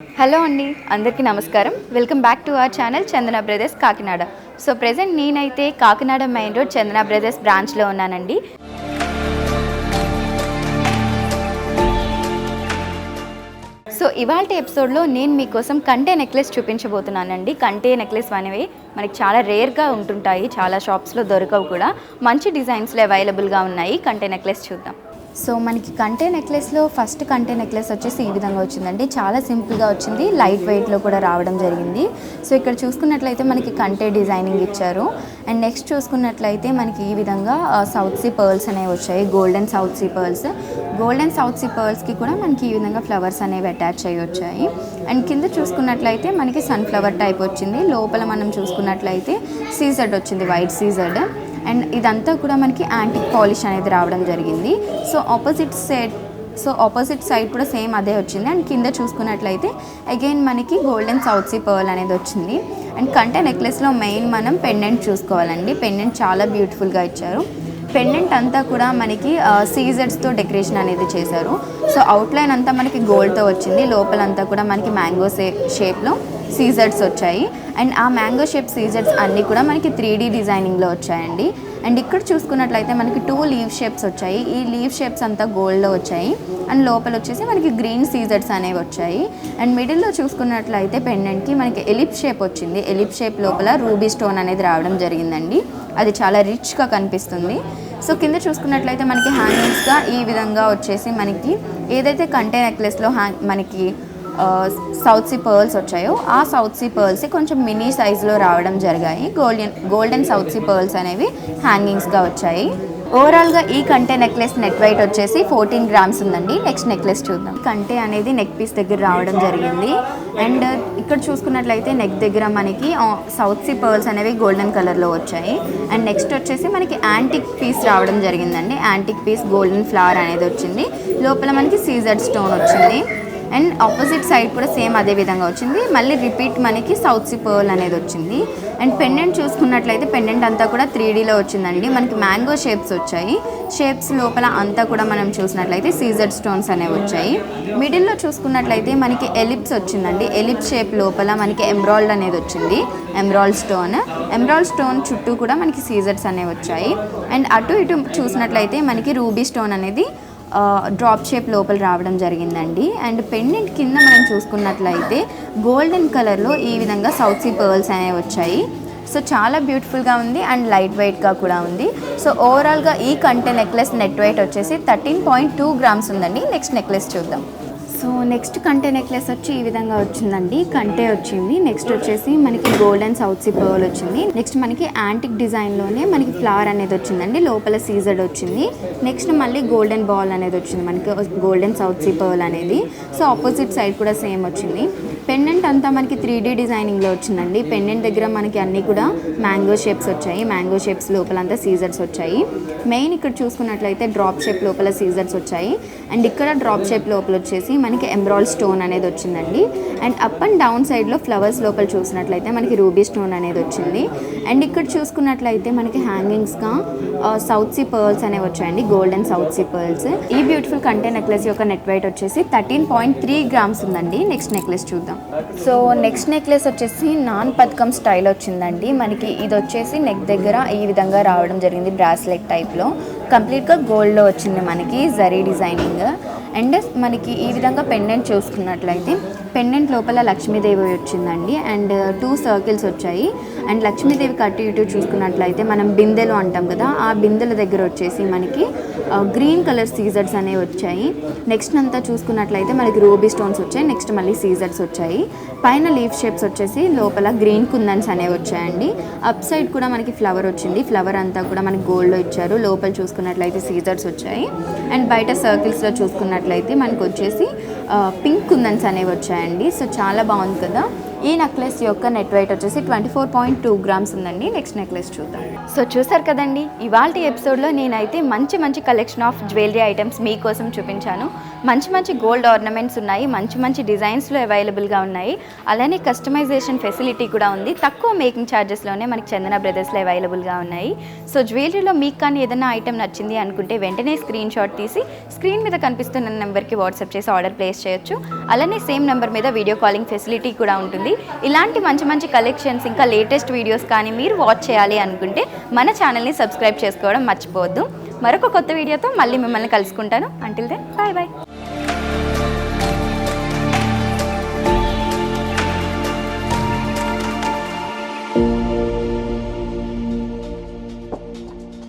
Hello అండి, అందరికీ నమస్కారం. Welcome back to our channel Chandana brothers Kakinada. So present నేనైతే కాకినాడ మెయిన్ రోడ్ చందన బ్రదర్స్ బ్రాంచ్లో ఉన్నానండి. సో ఇవాళ ఎపిసోడ్లో నేను మీకోసం కంటే నెక్లెస్ చూపించబోతున్నానండి. కంటే నెక్లెస్ అనేవి మనకి చాలా రేర్గా ఉంటుంటాయి, చాలా షాప్స్లో దొరకవు కూడా. మంచి డిజైన్స్లో అవైలబుల్గా ఉన్నాయి. కంటే నెక్లెస్ చూద్దాం. సో మనకి కంటే నెక్లెస్లో ఫస్ట్ కంటే నెక్లెస్ వచ్చేసి ఈ విధంగా వచ్చిందండి. చాలా సింపుల్గా వచ్చింది, లైట్ వెయిట్లో కూడా రావడం జరిగింది. సో ఇక్కడ చూసుకున్నట్లయితే మనకి కంటే డిజైనింగ్ ఇచ్చారు. అండ్ నెక్స్ట్ చూసుకున్నట్లయితే మనకి ఈ విధంగా సౌత్ సీ పర్ల్స్ అనేవి వచ్చాయి, golden south sea pearls. Golden south sea పర్ల్స్కి కూడా మనకి ఈ విధంగా ఫ్లవర్స్ అనేవి అటాచ్ అయ్యి వచ్చాయి. అండ్ కింద చూసుకున్నట్లయితే మనకి సన్ఫ్లవర్ టైప్ వచ్చింది. లోపల మనం చూసుకున్నట్లయితే సీజెడ్ వచ్చింది, వైట్ సీజెడ్. అండ్ ఇదంతా కూడా మనకి యాంటిక్ పాలిష్ అనేది రావడం జరిగింది. సో ఆపోజిట్ సైడ్ కూడా సేమ్ అదే వచ్చింది. అండ్ కింద చూసుకున్నట్లయితే అగైన్ మనకి గోల్డెన్ సౌత్ సీ పర్ల్ అనేది వచ్చింది. అండ్ కంటే నెక్లెస్లో మెయిన్ మనం పెండెంట్ చూసుకోవాలండి. పెండెంట్ చాలా బ్యూటిఫుల్గా ఇచ్చారు. పెండెంట్ అంతా కూడా మనకి సీజెడ్స్తో డెకరేషన్ అనేది చేశారు. సో అవుట్లైన్ అంతా మనకి గోల్డ్తో వచ్చింది. లోపలంతా కూడా మనకి మ్యాంగో షేప్లో సీజెడ్స్ వచ్చాయి. అండ్ ఆ మ్యాంగో షేప్ సీజెడ్స్ అన్నీ కూడా మనకి 3D డిజైనింగ్లో వచ్చాయండి. అండ్ ఇక్కడ చూసుకున్నట్లయితే మనకి 2 లీవ్ షేప్స్ వచ్చాయి. ఈ లీవ్ షేప్స్ అంతా గోల్డ్లో వచ్చాయి. అండ్ లోపల వచ్చేసి మనకి గ్రీన్ సీజెడ్స్ అనేవి వచ్చాయి. అండ్ మిడిల్లో చూసుకున్నట్లయితే పెండెంట్కి మనకి ఎలిప్ షేప్ వచ్చింది. ఎలిప్ షేప్ లోపల రూబీ స్టోన్ అనేది రావడం జరిగిందండి. అది చాలా రిచ్గా కనిపిస్తుంది. సో కింద చూసుకున్నట్లయితే మనకి హ్యాంగింగ్స్గా ఈ విధంగా వచ్చేసి మనకి ఏదైతే కంటే నెక్లెస్లో మనకి సౌత్ సీ పర్ల్స్ వచ్చాయో ఆ సౌత్ సీ పర్ల్స్ కొంచెం మినీ సైజులో రావడం జరిగాయి. గోల్డెన్ సౌత్ సీ పర్ల్స్ అనేవి హ్యాంగింగ్స్గా వచ్చాయి. ఓవరాల్గా ఈ కంటే నెక్లెస్ నెట్ వెయిట్ వచ్చేసి 14 గ్రామ్స్ ఉందండి. నెక్స్ట్ నెక్లెస్ చూద్దాం. కంటే అనేది నెక్ పీస్ దగ్గర రావడం జరిగింది. అండ్ ఇక్కడ చూసుకున్నట్లయితే నెక్ దగ్గర మనకి సౌత్ సీ పర్ల్స్ అనేవి గోల్డెన్ కలర్లో వచ్చాయి. అండ్ నెక్స్ట్ వచ్చేసి మనకి యాంటిక్ పీస్ రావడం జరిగిందండి. యాంటిక్ పీస్ గోల్డెన్ ఫ్లవర్ అనేది వచ్చింది. లోపల మనకి సీజెడ్ స్టోన్ వచ్చింది. అండ్ ఆపోజిట్ సైడ్ కూడా సేమ్ అదే విధంగా వచ్చింది. మళ్ళీ రిపీట్ మనకి సౌత్ సీ పర్ల్ అనేది వచ్చింది. అండ్ పెండెంట్ చూసుకున్నట్లయితే పెండెంట్ అంతా కూడా 3Dలో వచ్చిందండి. మనకి మ్యాంగో షేప్స్ వచ్చాయి. షేప్స్ లోపల అంతా కూడా మనం చూసినట్లయితే సీజెడ్ స్టోన్స్ అనేవి వచ్చాయి. మిడిల్లో చూసుకున్నట్లయితే మనకి ఎలిప్స్ వచ్చిందండి. ఎలిప్స్ షేప్ లోపల మనకి ఎమ్రాల్డ్ అనేది వచ్చింది. ఎమ్రాల్డ్ స్టోన్ చుట్టూ కూడా మనకి సీజెడ్స్ అనేవి వచ్చాయి. అండ్ అటు ఇటు చూసినట్లయితే మనకి రూబీ స్టోన్ అనేది డ్రాప్ షేప్ లోపల రావడం జరిగిందండి. అండ్ పెండెంట్ కింద మనం చూసుకున్నట్లయితే గోల్డెన్ కలర్లో ఈ విధంగా సౌత్ సీ పర్ల్స్ అనేవి వచ్చాయి. సో చాలా బ్యూటిఫుల్గా ఉంది అండ్ లైట్ వెయిట్గా కూడా ఉంది. సో ఓవరాల్గా ఈ కంటే నెక్లెస్ నెట్ వెయిట్ వచ్చేసి 13.2 గ్రామ్స్ ఉందండి. నెక్స్ట్ నెక్లెస్ చూద్దాం. సో నెక్స్ట్ కంటే నెక్లెస్ వచ్చి ఈ విధంగా వచ్చిందండి. కంటే వచ్చింది. నెక్స్ట్ వచ్చేసి మనకి గోల్డెన్ సౌత్ సీ పర్ల్ వచ్చింది. నెక్స్ట్ మనకి యాంటిక్ డిజైన్లోనే మనకి ఫ్లవర్ అనేది వచ్చిందండి. లోపల సీజెడ్ వచ్చింది. నెక్స్ట్ మళ్ళీ గోల్డెన్ బాల్ అనేది వచ్చింది, మనకి గోల్డెన్ సౌత్ సీ పర్ల్ అనేది. సో ఆపోజిట్ సైడ్ కూడా సేమ్ వచ్చింది. పెండెంట్ అంతా మనకి 3D డిజైనింగ్లో వచ్చిందండి. పెండెంట్ దగ్గర మనకి అన్నీ కూడా మ్యాంగో షేప్స్ వచ్చాయి. మ్యాంగో షేప్స్ లోపలంతా సీజెడ్స్ వచ్చాయి. మెయిన్ ఇక్కడ చూసుకున్నట్లయితే డ్రాప్ షేప్ లోపల సీజెడ్స్ వచ్చాయి. అండ్ ఇక్కడ డ్రాప్ షేప్ లోపల వచ్చేసి మనకి ఎమ్రాల్డ్ స్టోన్ అనేది వచ్చిందండి. అండ్ అప్ అండ్ డౌన్ సైడ్లో ఫ్లవర్స్ లోపల చూసినట్లయితే మనకి రూబీ స్టోన్ అనేది వచ్చింది. అండ్ ఇక్కడ చూసుకున్నట్లయితే మనకి హ్యాంగింగ్స్గా సౌత్ సీ పర్ల్స్ అనేవి వచ్చాయండి, గోల్డెన్ సౌత్ సీ పర్ల్స్. ఈ బ్యూటిఫుల్ కంటే నెక్లెస్ యొక్క నెట్ వెయిట్ వచ్చేసి 13.3 గ్రామ్స్ ఉందండి. నెక్స్ట్ నెక్లెస్ చూద్దాం. సో నెక్స్ట్ నెక్లెస్ వచ్చేసి నాన్ పథకం స్టైల్ వచ్చిందండి. మనకి ఇది వచ్చేసి నెక్ దగ్గర ఈ విధంగా రావడం జరిగింది, బ్రాస్లెట్ టైప్లో. కంప్లీట్గా గోల్డ్లో వచ్చింది మనకి జరీ డిజైనింగ్. అండ్ మనకి ఈ విధంగా పెండెంట్ చూసుకున్నట్లయితే పెండెంట్ లోపల లక్ష్మీదేవి వచ్చిందండి. అండ్ 2 సర్కిల్స్ వచ్చాయి. అండ్ లక్ష్మీదేవికి అటు ఇటు చూసుకున్నట్లయితే మనం బిందెలు అంటాం కదా, ఆ బిందెల దగ్గర వచ్చేసి మనకి గ్రీన్ కలర్ సీజెడ్స్ అనేవి వచ్చాయి. నెక్స్ట్ అంతా చూసుకున్నట్లయితే మనకి రూబీ స్టోన్స్ వచ్చాయి. నెక్స్ట్ మళ్ళీ సీజెడ్స్ వచ్చాయి. పైన లీఫ్ షేప్స్ వచ్చేసి లోపల గ్రీన్ కుందన్స్ అనేవి వచ్చాయండి. అప్ సైడ్ కూడా మనకి ఫ్లవర్ వచ్చింది. ఫ్లవర్ అంతా కూడా మనకి గోల్డ్లో ఇచ్చారు. లోపల చూసుకున్నట్లయితే సీజెడ్స్ వచ్చాయి. అండ్ బయట సర్కిల్స్లో చూసుకున్నట్లయితే మనకు వచ్చేసి పింక్ కుందన్స్ అనేవి వచ్చాయండి. సో చాలా బాగుంది కదా. ఈ నెక్లెస్ యొక్క నెట్ వెయిట్ వచ్చేసి 24.2 గ్రామ్స్ ఉందండి. నెక్స్ట్ నెక్లెస్ చూద్దాం. సో చూసారు కదండి, ఇవాళ ఎపిసోడ్లో నేనైతే మంచి కలెక్షన్ ఆఫ్ జ్యువెలరీ ఐటమ్స్ మీకోసం చూపించాను. మంచి గోల్డ్ ఆర్నమెంట్స్ ఉన్నాయి, మంచి డిజైన్స్లో అవైలబుల్గా ఉన్నాయి. అలానే కస్టమైజేషన్ ఫెసిలిటీ కూడా ఉంది. తక్కువ మేకింగ్ ఛార్జెస్లోనే మనకి చందన బ్రదర్స్లో అవైలబుల్గా ఉన్నాయి. సో జ్యువెలరీలో మీకు కానీ ఏదైనా ఐటమ్ నచ్చింది అనుకుంటే వెంటనే స్క్రీన్ షాట్ తీసి స్క్రీన్ మీద కనిపిస్తున్న నెంబర్కి వాట్సాప్ చేసి ఆర్డర్ ప్లేస్ కస్టమైజ్ చేయొచ్చు. అలానే సేమ్ నెంబర్ మీద వీడియో కాలింగ్ ఫెసిలిటీ కూడా ఉంటుంది. ఇలాంటి మంచి మంచి కలెక్షన్స్ ఇంకా లేటెస్ట్ వీడియోస్ కానీ మీరు వాచ్ చేయాలి అనుకుంటే మన ఛానల్ని సబ్స్క్రైబ్ చేసుకోవడం మర్చిపోవద్దు. మరొక కొత్త వీడియోతో మళ్ళీ మిమ్మల్ని కలుసుకుంటాను. Until then bye bye.